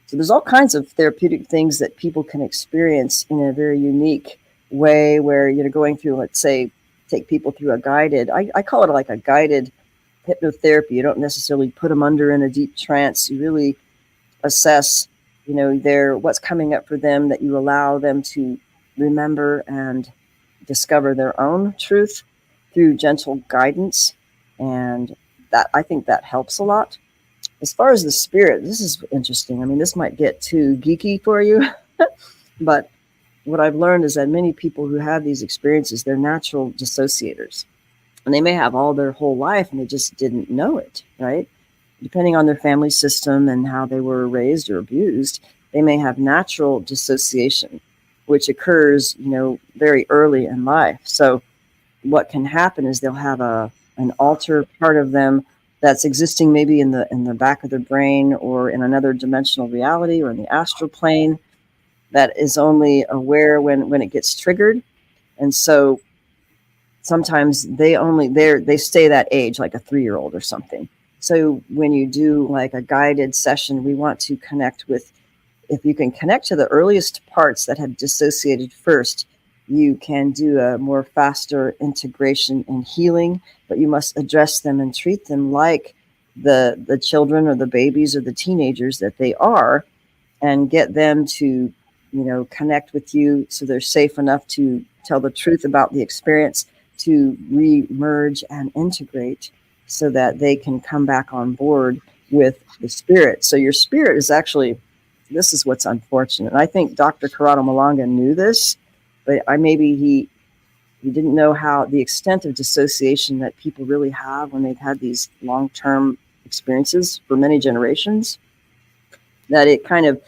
S2: So there's all kinds of therapeutic things that people can experience in a very unique way, where going through, let's say, take people through a guided, I call it like a guided hypnotherapy. You don't necessarily put them under in a deep trance. You really assess, what's coming up for them, that you allow them to remember and discover their own truth through gentle guidance. And that, I think that helps a lot. As far as the spirit, this is interesting. I mean, this might get too geeky for you, but what I've learned is that many people who have these experiences, they're natural dissociators. And they may have all their whole life and they just didn't know it, right? depending on their family system and how they were raised or abused, they may have natural dissociation, which occurs, very early in life. So what can happen is they'll have an alter part of them that's existing maybe in the back of their brain or in another dimensional reality or in the astral plane that is only aware when it gets triggered. And so sometimes they stay that age, like a 3-year-old or something. So when you do like a guided session, we want to connect with, if you can connect to the earliest parts that have dissociated first, you can do a more faster integration and healing, but you must address them and treat them like the children or the babies or the teenagers that they are, and get them to, connect with you so they're safe enough to tell the truth about the experience, to re-merge and integrate so that they can come back on board with the spirit. So your spirit is actually, this is what's unfortunate. I think Dr. Corrado Malanga knew this, but maybe he didn't know how the extent of dissociation that people really have when they've had these long-term experiences for many generations, that it kind of,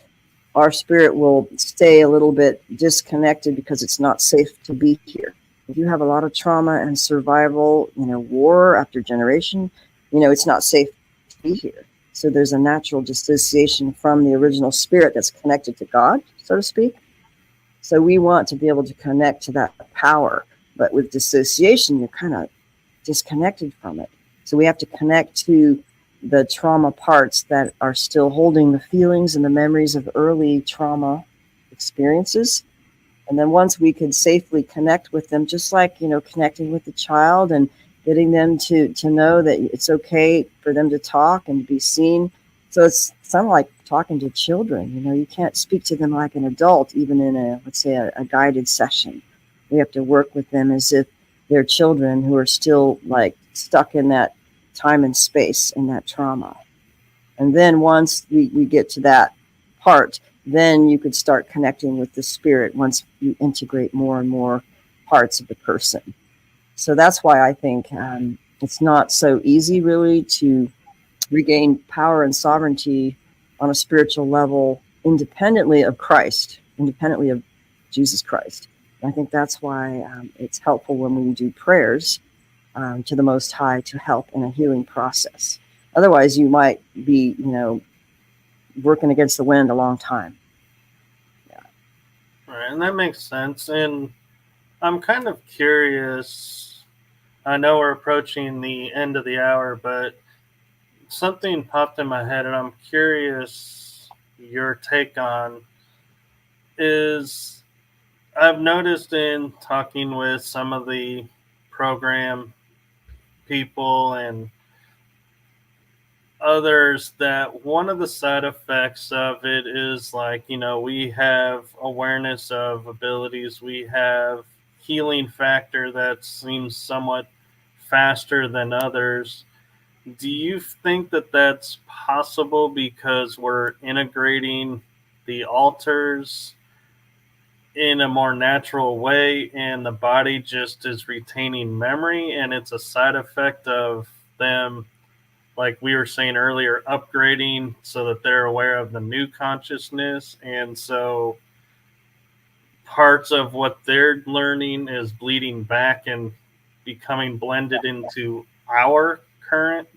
S2: our spirit will stay a little bit disconnected because it's not safe to be here. If you have a lot of trauma and survival, war after generation, it's not safe to be here. So there's a natural dissociation from the original spirit that's connected to God, so to speak. So we want to be able to connect to that power. But with dissociation, you're kind of disconnected from it. So we have to connect to the trauma parts that are still holding the feelings and the memories of early trauma experiences. And then once we could safely connect with them, just like, connecting with the child and getting them to know that it's okay for them to talk and be seen. So it's something like talking to children. You can't speak to them like an adult, even in let's say a guided session. We have to work with them as if they're children who are still like stuck in that time and space and that trauma. And then once we get to that part, then you could start connecting with the spirit once you integrate more and more parts of the person. So that's why I think it's not so easy really to regain power and sovereignty on a spiritual level independently of Christ, independently of Jesus Christ. And I think that's why it's helpful when we do prayers to the Most High to help in a healing process. Otherwise, you might be, working against the wind a long time.
S1: Yeah. Right, and that makes sense. And I'm kind of curious. I know we're approaching the end of the hour, but something popped in my head, and I'm curious your take on is I've noticed in talking with some of the program people and others that one of the side effects of it is like, we have awareness of abilities, we have healing factor that seems somewhat faster than others. Do you think that that's possible because we're integrating the alters in a more natural way and the body just is retaining memory, and it's a side effect of them, like we were saying earlier, upgrading so that they're aware of the new consciousness, and so parts of what they're learning is bleeding back and becoming blended into our current?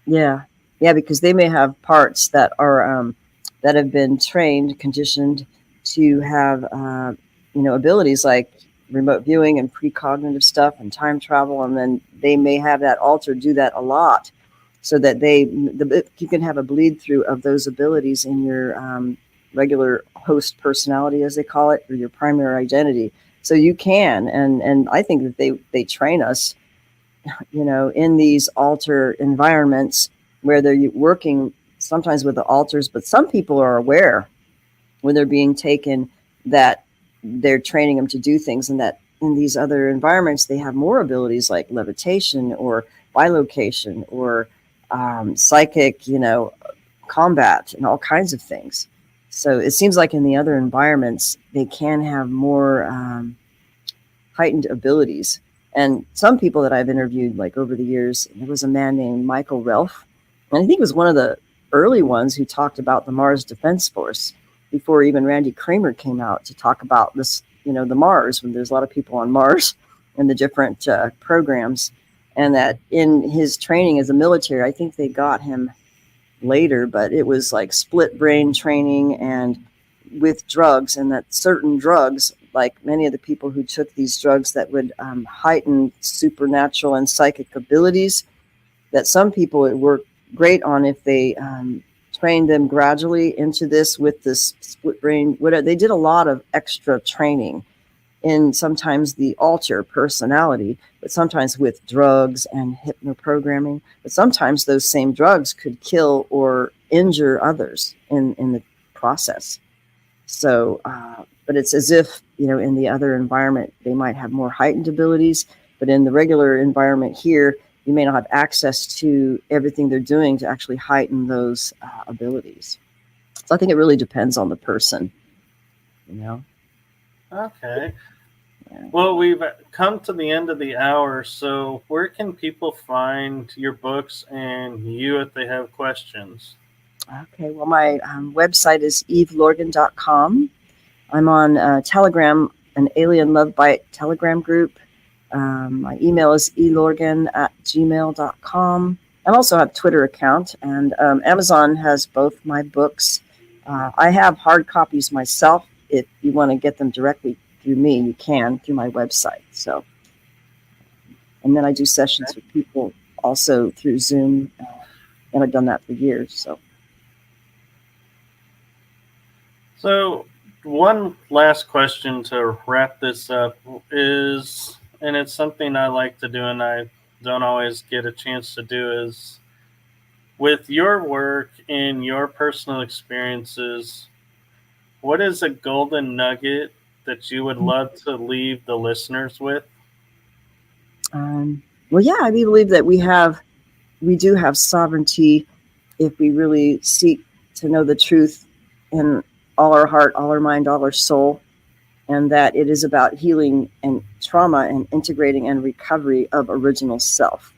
S2: Yeah, because they may have parts that are that have been trained, conditioned to have abilities like remote viewing and precognitive stuff and time travel, and then they may have that alter do that a lot, so that you can have a bleed through of those abilities in your regular host personality, as they call it, or your primary identity. So you can, and I think that they train us, in these alter environments where they're working sometimes with the alters, but some people are aware when they're being taken that they're training them to do things, and that in these other environments they have more abilities like levitation or bilocation or psychic, combat and all kinds of things. So it seems like in the other environments they can have more heightened abilities. And some people that I've interviewed, like over the years, there was a man named Michael Kopf, And I think it was one of the early ones who talked about the Mars Defense Force before even Randy Kramer came out to talk about this, the Mars, when there's a lot of people on Mars and the different programs. And that in his training as a military, I think they got him later, but it was like split brain training and with drugs, and that certain drugs, like many of the people who took these drugs that would heighten supernatural and psychic abilities, that some people it worked great on if they trained them gradually into this with this split brain. Whatever, they did a lot of extra training in sometimes the alter personality, but sometimes with drugs and hypnoprogramming. But sometimes those same drugs could kill or injure others in the process. So, but it's as if, in the other environment, they might have more heightened abilities, but in the regular environment here, you may not have access to everything they're doing to actually heighten those abilities. So I think it really depends on the person,
S1: Okay.
S2: Yeah.
S1: Well, we've come to the end of the hour, so where can people find your books and you if they have questions?
S2: Okay, well, my website is evelorgen.com. I'm on Telegram, an Alien Love Bite Telegram group. My email is elorgen@gmail.com. I also have a Twitter account, and Amazon has both my books. I have hard copies myself. If you want to get them directly through me, you can through my website. So, and then I do sessions with people also through Zoom, and I've done that for years.
S1: So, one last question to wrap this up is, and it's something I like to do and I don't always get a chance to do, is with your work and your personal experiences, what is a golden nugget that you would love to leave the listeners with?
S2: Well, yeah, I believe that we do have sovereignty if we really seek to know the truth in all our heart, all our mind, all our soul, and that it is about healing and trauma and integrating and recovery of original self.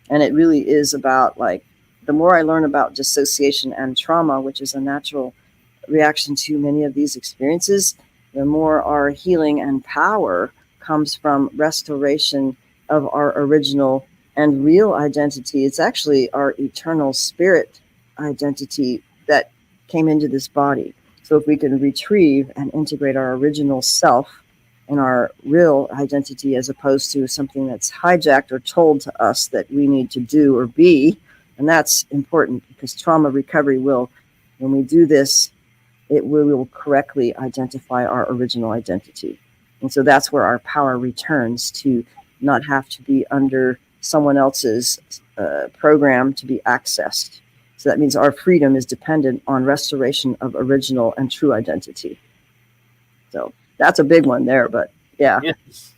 S2: And it really is about, like, the more I learn about dissociation and trauma, which is a natural reaction to many of these experiences, the more our healing and power comes from restoration of our original and real identity. It's actually our eternal spirit identity that came into this body. So if we can retrieve and integrate our original self and our real identity, as opposed to something that's hijacked or told to us that we need to do or be, and that's important, because trauma recovery will, when we do this, we will correctly identify our original identity. And so that's where our power returns, to not have to be under someone else's program to be accessed. So that means our freedom is dependent on restoration of original and true identity. So that's a big one there, but yeah.
S1: Yes.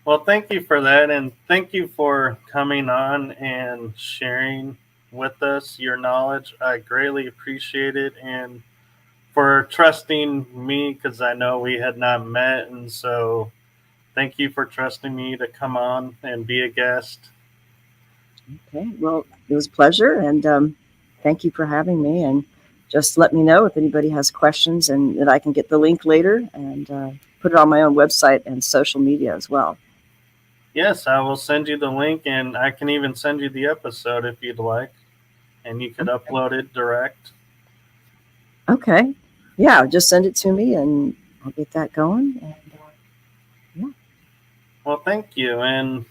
S1: Well, thank you for that, and thank you for coming on and sharing with us your knowledge. I greatly appreciate it, and for trusting me, because I know we had not met, and so thank you for trusting me to come on and be a guest.
S2: Okay, well, it was a pleasure, and thank you for having me. And just let me know if anybody has questions, and that I can get the link later and put it on my own website and social media as well.
S1: Yes, I will send you the link, and I can even send you the episode if you'd like, and you could upload it direct.
S2: Okay, yeah, just send it to me, and I'll get that going. And yeah.
S1: Well, thank you, and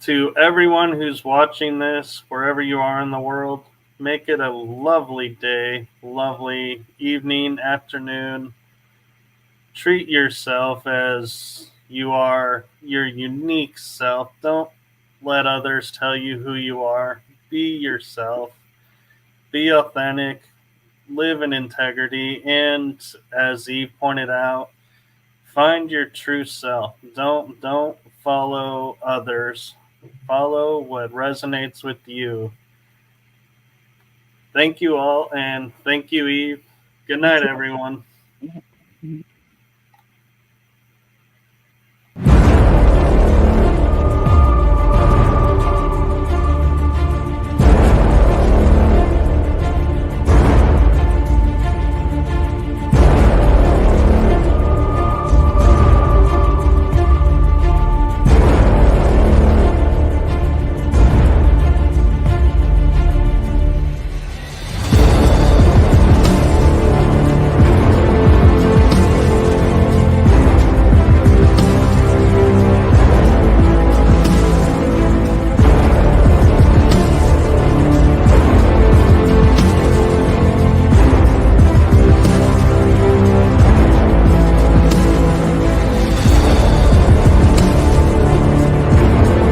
S1: to everyone who's watching this, wherever you are in the world, make it a lovely day, lovely evening, afternoon. Treat yourself as you are, your unique self. Don't let others tell you who you are. Be yourself. Be authentic. Live in integrity. And as Eve pointed out, find your true self. Don't follow others. Follow what resonates with you. Thank you all, and thank you, Eve. Good night, everyone.
S2: Yeah.